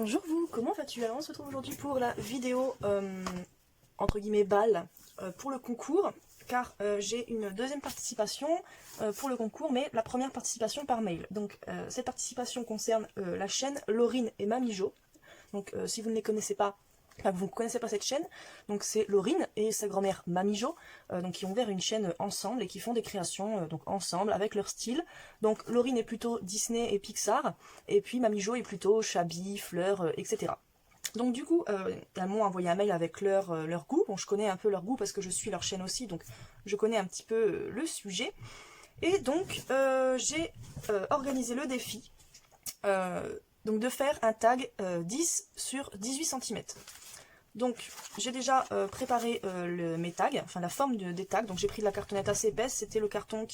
Bonjour vous, comment vas-tu? Alors on se retrouve aujourd'hui pour la vidéo entre guillemets balle pour le concours, car j'ai une deuxième participation pour le concours, mais la première participation par mail. Donc cette participation concerne la chaîne Laurine et Mamie Jo. Donc si vous ne les connaissez pas, enfin, vous ne connaissez pas cette chaîne, donc c'est Laurine et sa grand-mère Mamie Jo, donc qui ont ouvert une chaîne ensemble et qui font des créations donc ensemble avec leur style. Donc Laurine est plutôt Disney et Pixar, et puis Mamie Jo est plutôt Chubby, Fleur, etc. Donc du coup, elles m'ont envoyé un mail avec leur goût. Bon, je connais un peu leur goût parce que je suis leur chaîne aussi, donc je connais un petit peu le sujet. Et donc j'ai organisé le défi donc de faire un tag 10 sur 18 cm. Donc j'ai déjà préparé mes tags, enfin la forme des tags. Donc j'ai pris de la cartonnette assez épaisse, c'était le carton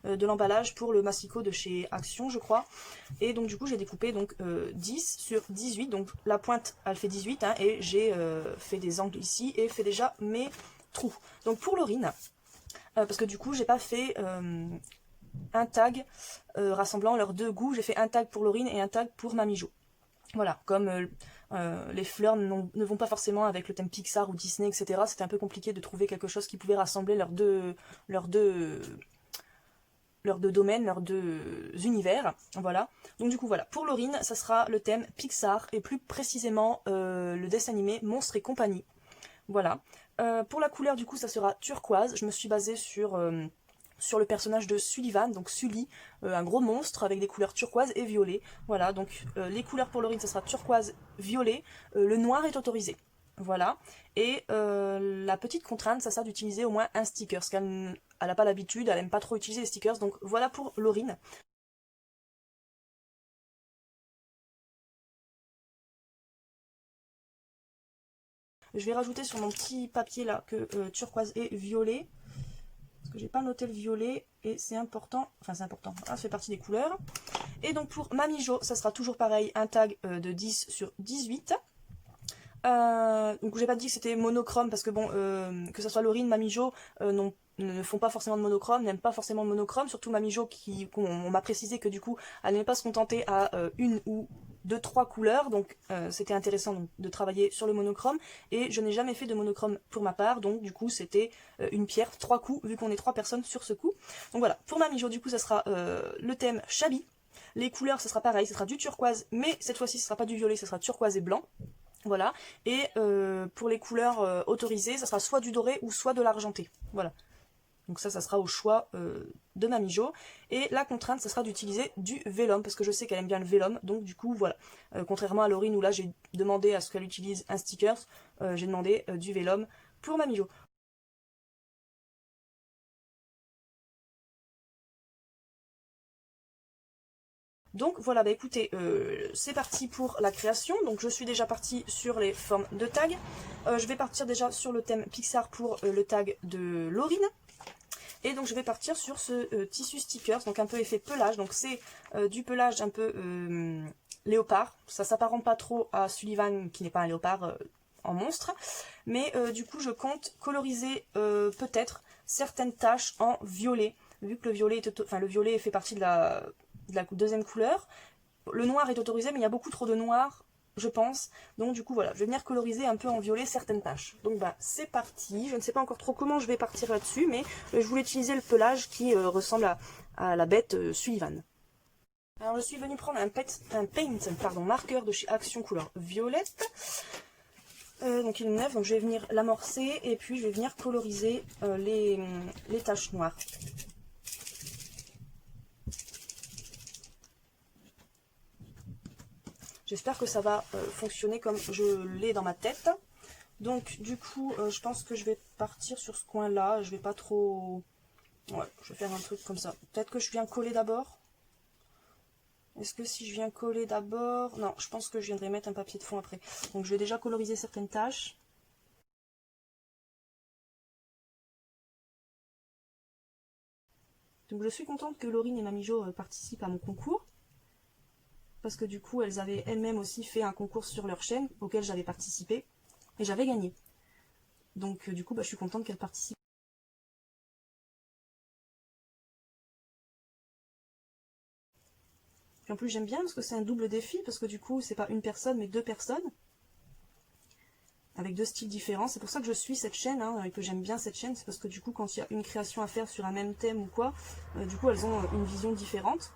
de l'emballage pour le massicot de chez Action je crois. Et donc du coup j'ai découpé donc 10 sur 18, donc la pointe elle fait 18 hein, et j'ai fait des angles ici et fait déjà mes trous. Donc pour Laurine, parce que du coup j'ai pas fait un tag rassemblant leurs deux goûts, j'ai fait un tag pour Laurine et un tag pour Mamie Jo. Voilà, comme les fleurs ne vont pas forcément avec le thème Pixar ou Disney, etc. C'était un peu compliqué de trouver quelque chose qui pouvait rassembler leurs deux domaines, leurs deux univers. Voilà. Donc du coup, voilà. Pour Laurine, ça sera le thème Pixar et plus précisément le dessin animé Monstres et compagnie. Voilà. Pour la couleur, du coup, ça sera turquoise. Je me suis basée sur le personnage de Sullivan, donc Sully, un gros monstre avec des couleurs turquoise et violet. Voilà, donc les couleurs pour Laurine, ça sera turquoise, violet, le noir est autorisé. Voilà, et la petite contrainte, ça sera d'utiliser au moins un sticker, parce qu'elle n'a pas l'habitude, elle aime pas trop utiliser les stickers, donc voilà pour Laurine. Je vais rajouter sur mon petit papier là que turquoise et violet, parce que j'ai pas noté le violet, et c'est important, enfin c'est important, ça fait partie des couleurs. Et donc pour Mamie Jo, ça sera toujours pareil, un tag de 10 sur 18. Donc j'ai pas dit que c'était monochrome parce que bon, que ce soit Laurine, Mamie Jo, ne font pas forcément de monochrome, n'aiment pas forcément de monochrome, surtout Mamie Jo on m'a précisé que du coup elle n'aimait pas se contenter à une ou deux, trois couleurs, donc c'était intéressant donc, de travailler sur le monochrome, et je n'ai jamais fait de monochrome pour ma part, donc du coup c'était une pierre, trois coups, vu qu'on est trois personnes sur ce coup. Donc voilà, pour Mamie Jo du coup ça sera le thème Chubby. Les couleurs, ce sera pareil, ce sera du turquoise, mais cette fois-ci, ce sera pas du violet, ce sera turquoise et blanc. Voilà. Et pour les couleurs autorisées, ça sera soit du doré ou soit de l'argenté. Voilà. Donc ça sera au choix de Mamie Jo. Et la contrainte, ça sera d'utiliser du vélum, parce que je sais qu'elle aime bien le vélum. Donc du coup, voilà. Contrairement à Laurine, où là, j'ai demandé à ce qu'elle utilise un sticker, j'ai demandé du vélum pour Mamie Jo. Donc voilà, bah écoutez, c'est parti pour la création. Donc je suis déjà partie sur les formes de tag. Je vais partir déjà sur le thème Pixar pour le tag de Laurine. Et donc je vais partir sur ce tissu stickers, donc un peu effet pelage. Donc c'est du pelage un peu léopard. Ça s'apparente pas trop à Sullivan qui n'est pas un léopard en monstre. Mais du coup je compte coloriser peut-être certaines taches en violet. Vu que le violet fait partie de la deuxième couleur. Le noir est autorisé, mais il y a beaucoup trop de noir, je pense. Donc du coup, voilà, je vais venir coloriser un peu en violet certaines taches. Donc bah, c'est parti. Je ne sais pas encore trop comment je vais partir là-dessus, mais je voulais utiliser le pelage qui ressemble à la bête Sullivan. Alors je suis venue prendre un paint marqueur de chez Action couleur violette. Donc il est neuf, donc je vais venir l'amorcer et puis je vais venir coloriser les taches noires. J'espère que ça va fonctionner comme je l'ai dans ma tête. Donc du coup, je pense que je vais partir sur ce coin-là. Je vais pas trop... Ouais, je vais faire un truc comme ça. Peut-être que je viens coller d'abord. Est-ce que si je viens coller d'abord... Non, je pense que je viendrai mettre un papier de fond après. Donc je vais déjà coloriser certaines taches. Donc je suis contente que Laurine et Mamie Jo participent à mon concours. Parce que du coup, elles avaient elles-mêmes aussi fait un concours sur leur chaîne auquel j'avais participé. Et j'avais gagné. Donc du coup, bah, je suis contente qu'elles participent. Puis en plus j'aime bien parce que c'est un double défi, parce que du coup c'est pas une personne mais deux personnes, avec deux styles différents. C'est pour ça que je suis cette chaîne, hein, et que j'aime bien cette chaîne, c'est parce que du coup quand il y a une création à faire sur un même thème ou quoi, du coup elles ont une vision différente.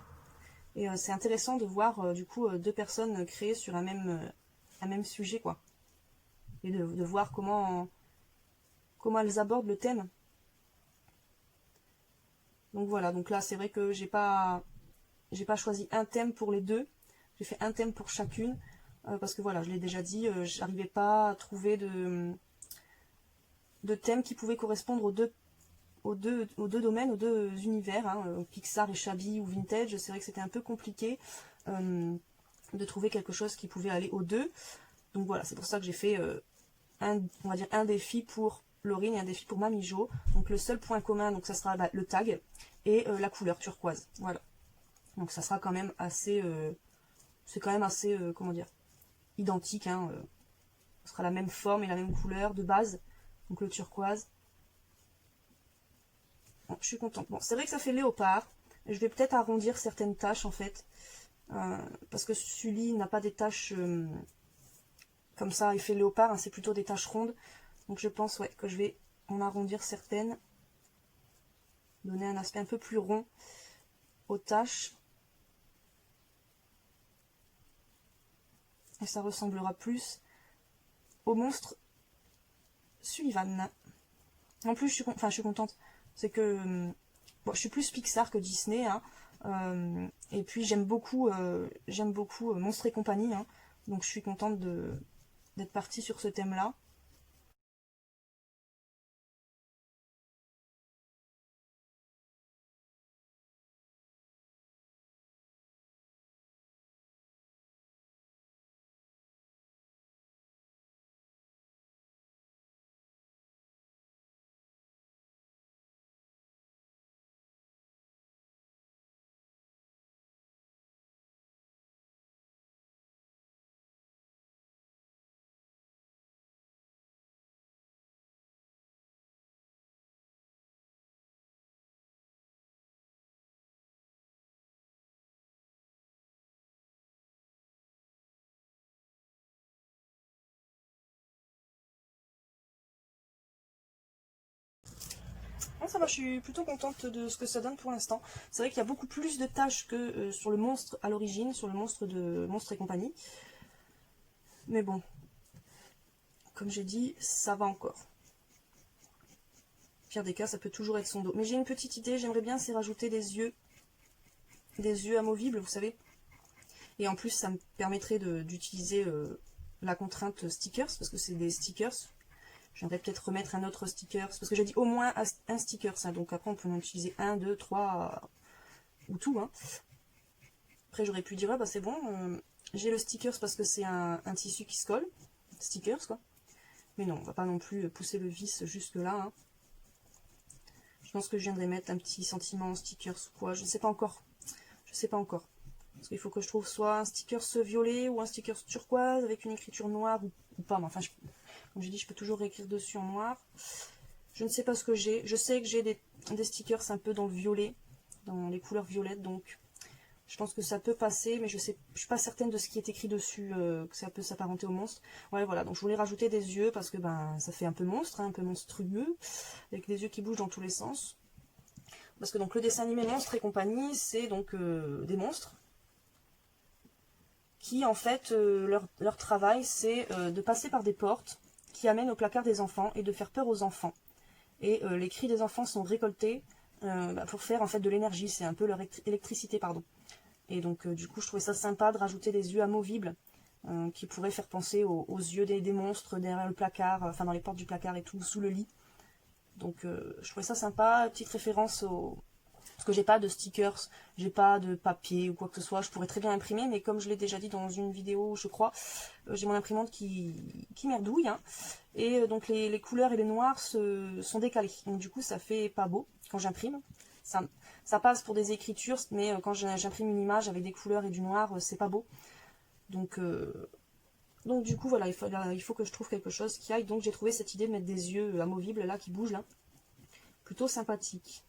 Et c'est intéressant de voir du coup deux personnes créer sur un même sujet, quoi. Et de voir comment elles abordent le thème. Donc voilà, donc là c'est vrai que j'ai pas choisi un thème pour les deux, j'ai fait un thème pour chacune, parce que voilà, je l'ai déjà dit, j'arrivais pas à trouver de thème qui pouvait correspondre aux deux domaines, aux deux univers, hein, Pixar et Shabby ou Vintage. C'est vrai que c'était un peu compliqué de trouver quelque chose qui pouvait aller aux deux. Donc voilà, c'est pour ça que j'ai fait on va dire un défi pour Laurine et un défi pour Mamie Jo. Donc le seul point commun, donc ça sera le tag et la couleur turquoise. Voilà. Donc ça sera quand même assez, c'est quand même assez, comment dire, identique. Hein, ce sera la même forme et la même couleur de base. Donc le turquoise. Bon, je suis contente. Bon, c'est vrai que ça fait léopard. Je vais peut-être arrondir certaines taches en fait. Parce que Sully n'a pas des taches comme ça, il fait léopard, hein, c'est plutôt des taches rondes. Donc je pense ouais, que je vais en arrondir certaines. Donner un aspect un peu plus rond aux taches. Et ça ressemblera plus au monstre Sullivan. En plus, je suis contente. C'est que bon, je suis plus Pixar que Disney. Hein, et puis j'aime beaucoup Monstres et compagnie. Hein, donc je suis contente d'être partie sur ce thème-là. Bon, ça va, je suis plutôt contente de ce que ça donne pour l'instant. C'est vrai qu'il y a beaucoup plus de tâches que sur le monstre à l'origine, sur le monstre de Monstres et compagnie. Mais bon, comme j'ai dit, ça va encore. Pire des cas, ça peut toujours être son dos. Mais j'ai une petite idée, j'aimerais bien c'est rajouter des yeux amovibles, vous savez. Et en plus, ça me permettrait d'utiliser la contrainte stickers, parce que c'est des stickers. J'aimerais peut-être remettre un autre sticker, parce que j'ai dit au moins un sticker, hein, donc après on peut en utiliser un, deux, trois, ou tout. Hein. Après j'aurais pu dire, ah, bah c'est bon, j'ai le sticker parce que c'est un tissu qui se colle, stickers quoi. Mais non, on va pas non plus pousser le vis jusque là. Hein. Je pense que je viendrai mettre un petit sentiment stickers ou quoi, je ne sais pas encore. Je sais pas encore. Parce qu'il faut que je trouve soit un sticker violet ou un sticker turquoise avec une écriture noire ou pas. Mais enfin, comme j'ai dit, je peux toujours écrire dessus en noir. Je ne sais pas ce que j'ai. Je sais que j'ai des stickers un peu dans le violet, dans les couleurs violettes, donc je pense que ça peut passer, mais je suis pas certaine de ce qui est écrit dessus, que ça peut s'apparenter au monstre. Ouais, voilà, donc je voulais rajouter des yeux parce que ben ça fait un peu monstre, hein, un peu monstrueux, avec des yeux qui bougent dans tous les sens. Parce que donc le dessin animé Monstres et compagnie, c'est donc des monstres qui en fait, leur travail c'est de passer par des portes qui amènent au placard des enfants et de faire peur aux enfants. Et les cris des enfants sont récoltés pour faire en fait de l'énergie, c'est un peu leur électricité, pardon. Et donc du coup je trouvais ça sympa de rajouter des yeux amovibles qui pourraient faire penser aux yeux des monstres derrière le placard, enfin dans les portes du placard et tout, sous le lit. Donc je trouvais ça sympa, petite référence parce que j'ai pas de stickers, j'ai pas de papier ou quoi que ce soit, je pourrais très bien imprimer, mais comme je l'ai déjà dit dans une vidéo, je crois, j'ai mon imprimante qui merdouille, hein, et donc les couleurs et les noirs sont décalés, donc du coup ça fait pas beau quand j'imprime, ça passe pour des écritures, mais quand j'imprime une image avec des couleurs et du noir, c'est pas beau, donc du coup voilà, il faut que je trouve quelque chose qui aille, donc j'ai trouvé cette idée de mettre des yeux amovibles là, qui bougent là, plutôt sympathique.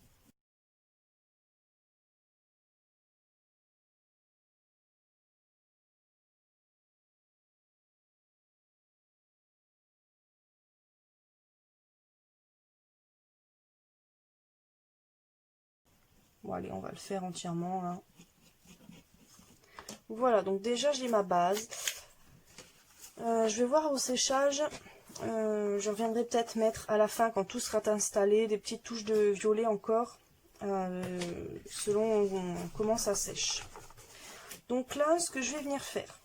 Bon allez, on va le faire entièrement là. Voilà, donc déjà j'ai ma base. Je vais voir au séchage. Je reviendrai peut-être mettre à la fin, quand tout sera installé, des petites touches de violet encore, selon comment ça sèche. Donc là, ce que je vais venir faire,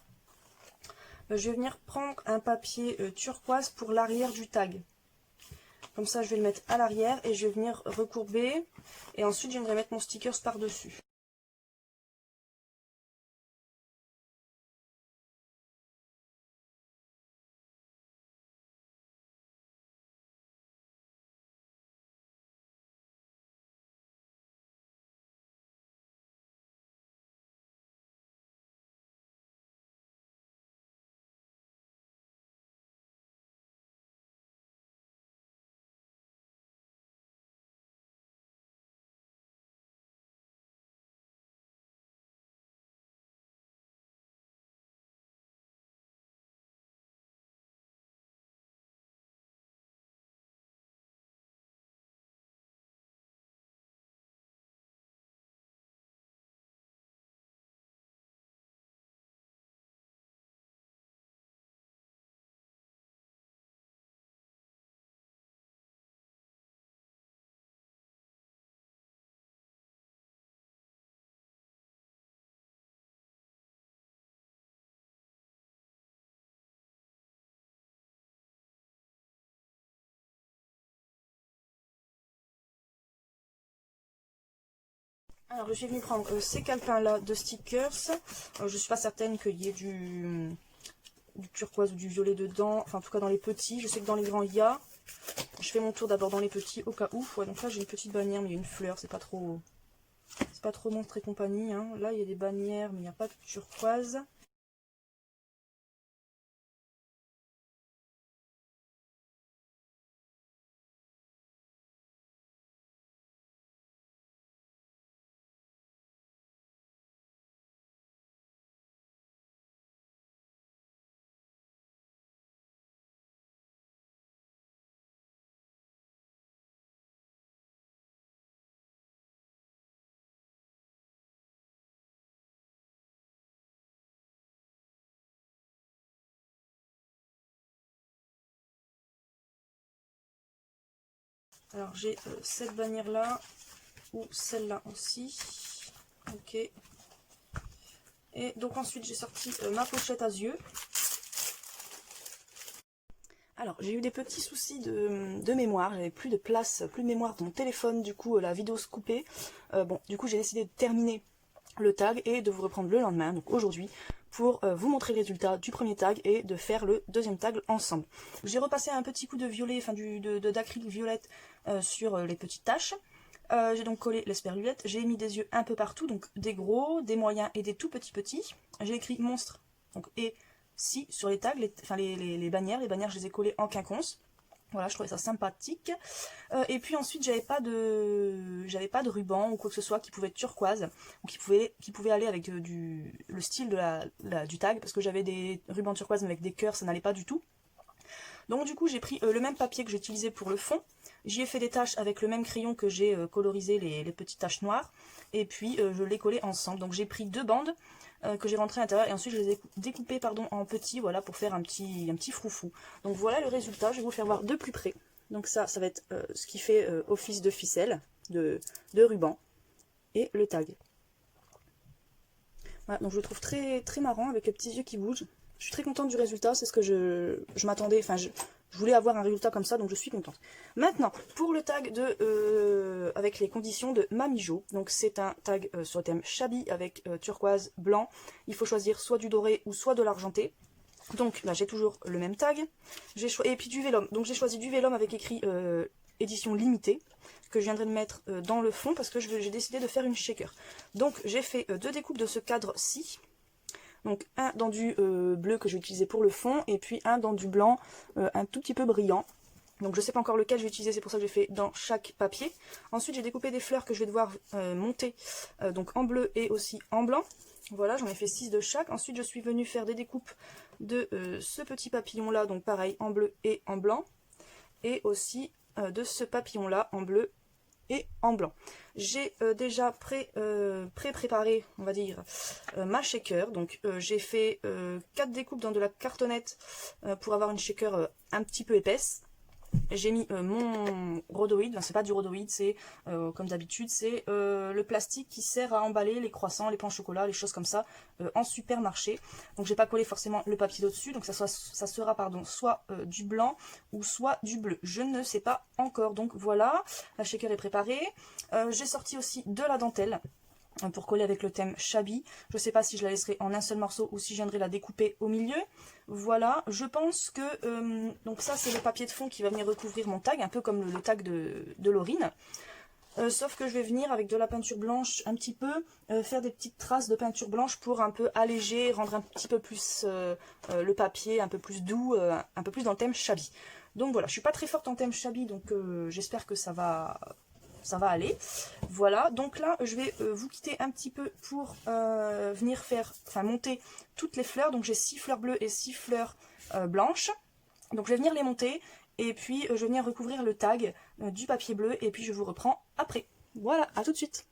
je vais venir prendre un papier turquoise pour l'arrière du tag. Comme ça, je vais le mettre à l'arrière et je vais venir recourber. Et ensuite, je viendrai mettre mon stickers par-dessus. Alors, je vais venir prendre ces calepins-là de stickers. Je ne suis pas certaine qu'il y ait du turquoise ou du violet dedans. Enfin, en tout cas, dans les petits. Je sais que dans les grands, il y a. Je fais mon tour d'abord dans les petits, au cas où. Ouais, donc là, j'ai une petite bannière, mais il y a une fleur. C'est pas trop Monstre et compagnie. Hein. Là, il y a des bannières, mais il n'y a pas de turquoise. Alors, j'ai cette bannière-là, ou celle-là aussi. Ok. Et donc ensuite, j'ai sorti ma pochette à yeux. Alors, j'ai eu des petits soucis de mémoire, j'avais plus de place, plus de mémoire dans mon téléphone, du coup la vidéo se coupait. Bon, du coup j'ai décidé de terminer le tag et de vous reprendre le lendemain, donc aujourd'hui, pour vous montrer le résultat du premier tag et de faire le deuxième tag ensemble. J'ai repassé un petit coup de violet, enfin d'acrylique violette sur les petites taches. J'ai donc collé l'esperluette, j'ai mis des yeux un peu partout, donc des gros, des moyens et des tout petits. J'ai écrit monstre, donc et si sur les tags, les bannières, je les ai collées en quinconce. Voilà, je trouvais ça sympathique. Et puis ensuite, j'avais pas de ruban ou quoi que ce soit qui pouvait être turquoise ou qui pouvait aller avec le style du tag, parce que j'avais des rubans turquoise avec des cœurs, ça n'allait pas du tout. Donc du coup, j'ai pris le même papier que j'ai utilisé pour le fond. J'y ai fait des taches avec le même crayon que j'ai colorisé les petites taches noires. Et puis, je l'ai collé ensemble. Donc j'ai pris deux bandes que j'ai rentrées à l'intérieur. Et ensuite, je les ai découpées en petits, voilà, pour faire un petit froufrou. Donc voilà le résultat. Je vais vous le faire voir de plus près. Donc ça va être ce qui fait office de ficelle, de ruban. Et le tag. Voilà, donc je le trouve très, très marrant avec les petits yeux qui bougent. Je suis très contente du résultat, c'est ce que je m'attendais, enfin je voulais avoir un résultat comme ça, donc je suis contente. Maintenant, pour le tag avec les conditions de Mamie Jo, donc c'est un tag sur le thème Shabby avec turquoise, blanc. Il faut choisir soit du doré ou soit de l'argenté. Donc là j'ai toujours le même tag. Et puis du vélum, donc j'ai choisi du vélum avec écrit édition limitée, que je viendrai de mettre dans le fond parce que j'ai décidé de faire une shaker. Donc j'ai fait deux découpes de ce cadre-ci. Donc un dans du bleu que je vais utiliser pour le fond et puis un dans du blanc un tout petit peu brillant. Donc je ne sais pas encore lequel je vais utiliser, c'est pour ça que j'ai fait dans chaque papier. Ensuite j'ai découpé des fleurs que je vais devoir monter donc en bleu et aussi en blanc. Voilà, j'en ai fait 6 de chaque. Ensuite je suis venue faire des découpes de ce petit papillon là, donc pareil en bleu et en blanc. Et aussi de ce papillon là en bleu et en blanc. J'ai déjà préparé, on va dire, ma shaker. Donc j'ai fait 4 découpes dans de la cartonnette pour avoir une shaker un petit peu épaisse. J'ai mis mon rhodoïde, enfin, c'est pas du rhodoïde, c'est comme d'habitude, c'est le plastique qui sert à emballer les croissants, les pains au chocolat, les choses comme ça en supermarché. Donc j'ai pas collé forcément le papier d'au-dessus, donc ça sera pardon, soit du blanc ou soit du bleu. Je ne sais pas encore, donc voilà, la shaker est préparée. J'ai sorti aussi de la dentelle pour coller avec le thème Shabby. Je ne sais pas si je la laisserai en un seul morceau ou si je viendrai la découper au milieu. Voilà, je pense que... donc ça, c'est le papier de fond qui va venir recouvrir mon tag, un peu comme le tag de Laurine. Sauf que je vais venir avec de la peinture blanche un petit peu, faire des petites traces de peinture blanche pour un peu alléger, rendre un petit peu plus le papier un peu plus doux, un peu plus dans le thème Shabby. Donc voilà, je suis pas très forte en thème Shabby, donc j'espère que ça va aller. Voilà, donc là je vais vous quitter un petit peu pour venir monter toutes les fleurs. Donc j'ai 6 fleurs bleues et 6 fleurs blanches. Donc je vais venir les monter et puis je vais venir recouvrir le tag du papier bleu et puis je vous reprends après. Voilà, à tout de suite.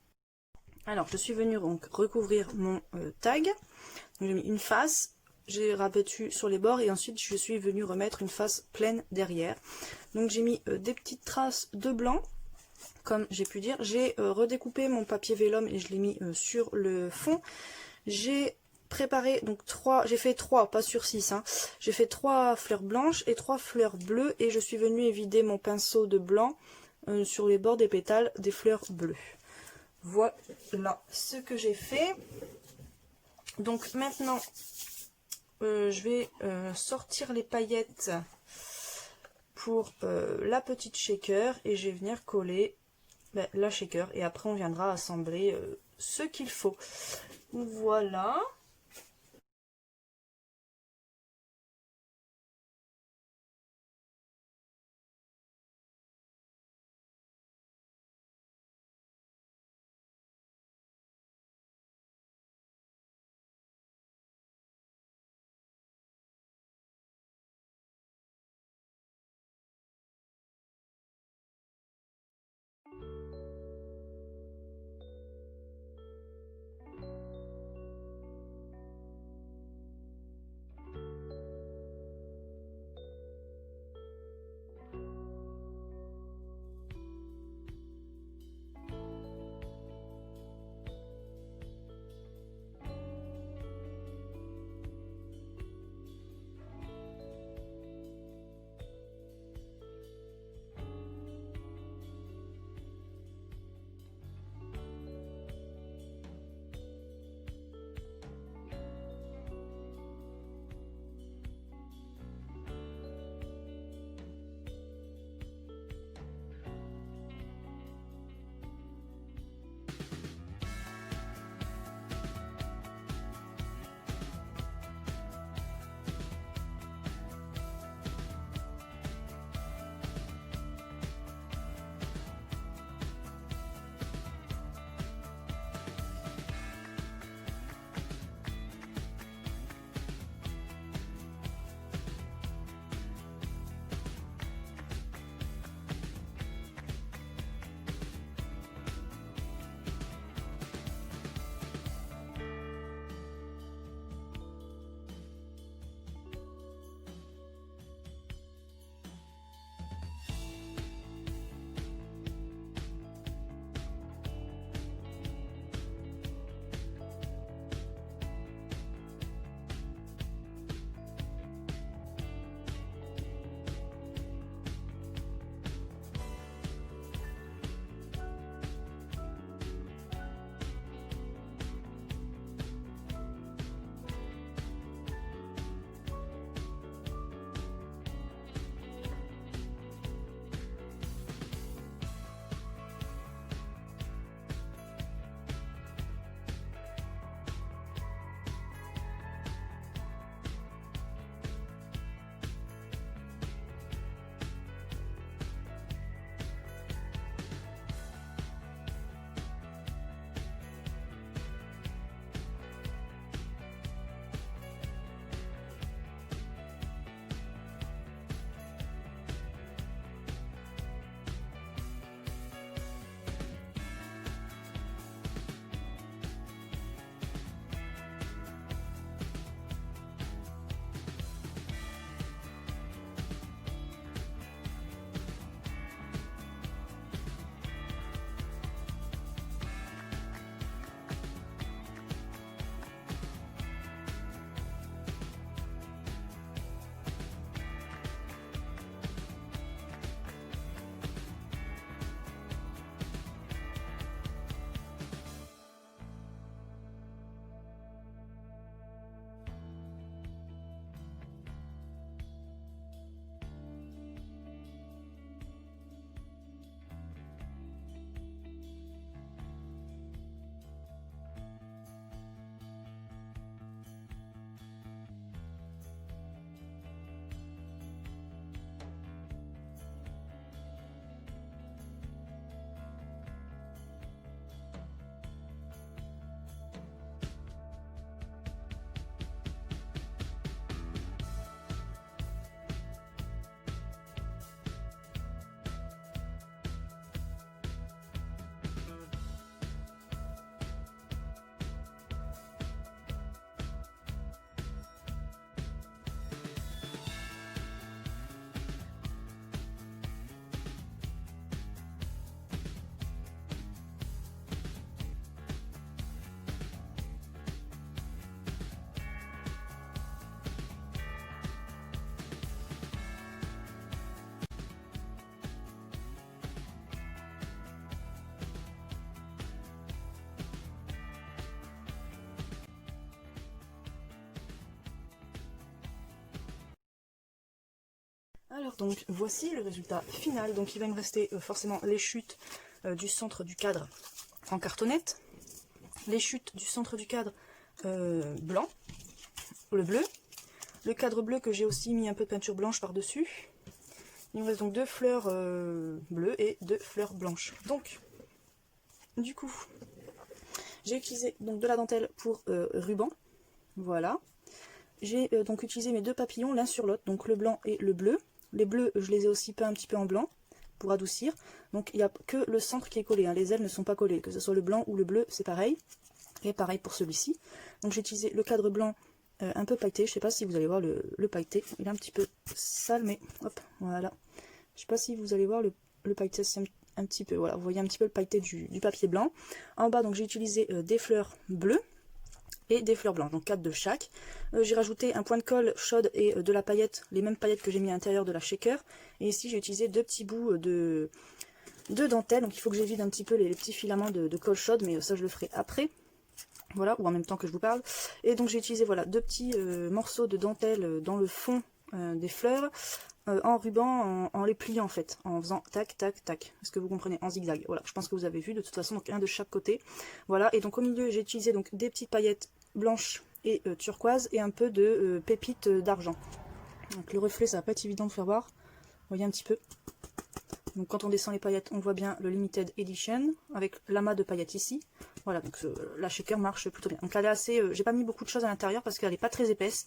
Alors je suis venue donc recouvrir mon tag. J'ai mis une face, j'ai rabattu sur les bords et ensuite je suis venue remettre une face pleine derrière. Donc j'ai mis des petites traces de blanc. Comme j'ai pu dire, j'ai redécoupé mon papier vélum et je l'ai mis sur le fond. J'ai préparé donc j'ai fait 3, pas sur 6, hein. J'ai fait 3 fleurs blanches et 3 fleurs bleues et je suis venue vider mon pinceau de blanc sur les bords des pétales des fleurs bleues. Voilà ce que j'ai fait. Donc maintenant, je vais sortir les paillettes pour la petite shaker et je vais venir coller la shaker et après on viendra assembler ce qu'il faut. Voilà. Alors donc voici le résultat final. Donc il va me rester forcément les chutes du centre du cadre en cartonnette, les chutes du centre du cadre blanc, le bleu, le cadre bleu que j'ai aussi mis un peu de peinture blanche par dessus. Il me reste donc 2 fleurs bleues et 2 fleurs blanches. Donc du coup j'ai utilisé donc de la dentelle pour ruban, voilà. J'ai donc utilisé mes 2 papillons l'un sur l'autre, donc le blanc et le bleu. Les bleus, je les ai aussi peints un petit peu en blanc pour adoucir. Donc il n'y a que le centre qui est collé, hein. Les ailes ne sont pas collées, que ce soit le blanc ou le bleu, c'est pareil. Et pareil pour celui-ci. Donc j'ai utilisé le cadre blanc un peu pailleté. Je ne sais pas si vous allez voir le pailleté. Il est un petit peu sale, mais hop, voilà. Je ne sais pas si vous allez voir le pailleté, c'est un petit peu, voilà, vous voyez un petit peu le pailleté du papier blanc. En bas, donc j'ai utilisé des fleurs bleues et des fleurs blanches, donc 4 de chaque. J'ai rajouté un point de colle chaude et de la paillette, les mêmes paillettes que j'ai mis à l'intérieur de la shaker. Et ici j'ai utilisé 2 petits bouts de dentelle, donc il faut que j'évite un petit peu les petits filaments de colle chaude, mais ça je le ferai après. Voilà, ou en même temps que je vous parle. Et donc j'ai utilisé voilà 2 petits morceaux de dentelle dans le fond des fleurs, en ruban, en les pliant en fait, en faisant tac, tac, tac. Est-ce que vous comprenez? En zigzag. Voilà, je pense que vous avez vu de toute façon, donc un de chaque côté. Voilà, et donc au milieu, j'ai utilisé donc des petites paillettes blanches et turquoise et un peu de pépites d'argent. Donc le reflet, ça va pas être évident de faire voir. Vous voyez un petit peu. Donc quand on descend les paillettes, on voit bien le Limited Edition avec l'amas de paillettes ici. Voilà, donc la shaker marche plutôt bien. Donc elle est assez, j'ai pas mis beaucoup de choses à l'intérieur parce qu'elle n'est pas très épaisse.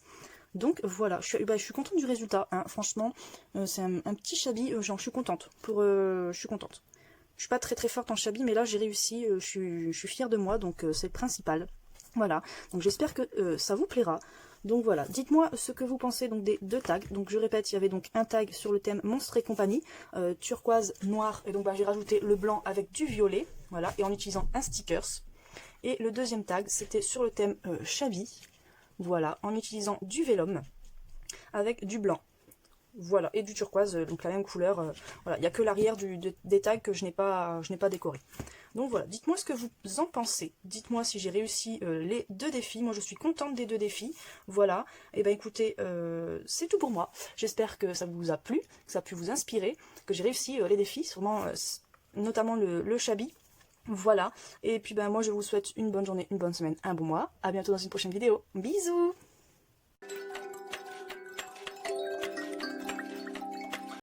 Donc voilà, je suis contente du résultat, hein. Franchement, c'est un petit shabby, genre je suis contente. Je suis contente. Je suis pas très forte en shabby, mais là j'ai réussi, je suis fière de moi, donc c'est le principal. Voilà, donc j'espère que ça vous plaira. Donc voilà, dites-moi ce que vous pensez donc des 2 tags. Donc je répète, il y avait donc un tag sur le thème Monstres et compagnie, turquoise, noir, et donc j'ai rajouté le blanc avec du violet, voilà, et en utilisant un stickers. Et le deuxième tag, c'était sur le thème shabby, voilà, en utilisant du vélum avec du blanc. Voilà, et du turquoise, donc la même couleur. Voilà, il n'y a que l'arrière des tags que je n'ai pas décoré. Donc voilà, dites-moi ce que vous en pensez. Dites-moi si j'ai réussi les 2 défis. Moi, je suis contente des 2 défis. Voilà, et ben écoutez, c'est tout pour moi. J'espère que ça vous a plu, que ça a pu vous inspirer, que j'ai réussi les défis, sûrement, notamment le shabby. Voilà, et puis ben moi, je vous souhaite une bonne journée, une bonne semaine, un bon mois. À bientôt dans une prochaine vidéo. Bisous!